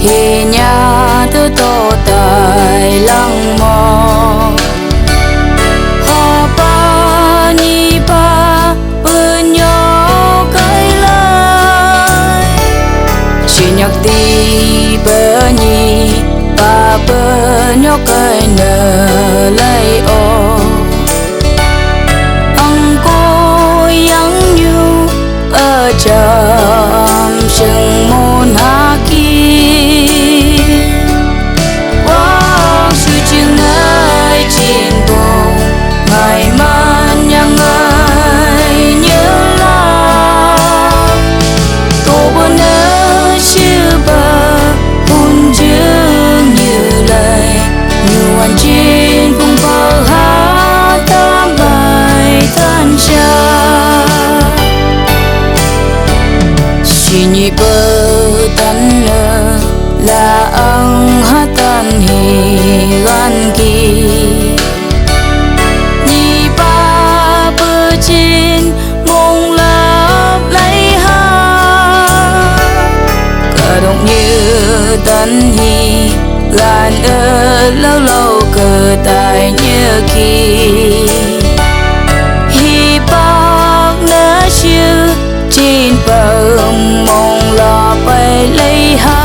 hi nhà thứ tô tài lăng mò họ ba ni ba bên nhau cái lai chỉ nhắc đi bờ nhi ba bờ nhau cái nở lấy ô ông cô yang như ở chợ sừng môn hạ kỳ qua sự chừng nơi trên bồn ngày man yang ai nhớ là cô buồn ở chưa bờ buồn chưa như lời như hoàn trên cùng bờ hát tam bài tan cha chỉ nhị bờ tan lơ là ang hát tan hi gan kỳ nhị ba bờ trên mong lấp lấy ha cả động như tan hi gan lâu lâu cờ tài như kỳ hi bác nỡ chưa trên bờ mong lo bay lấy ha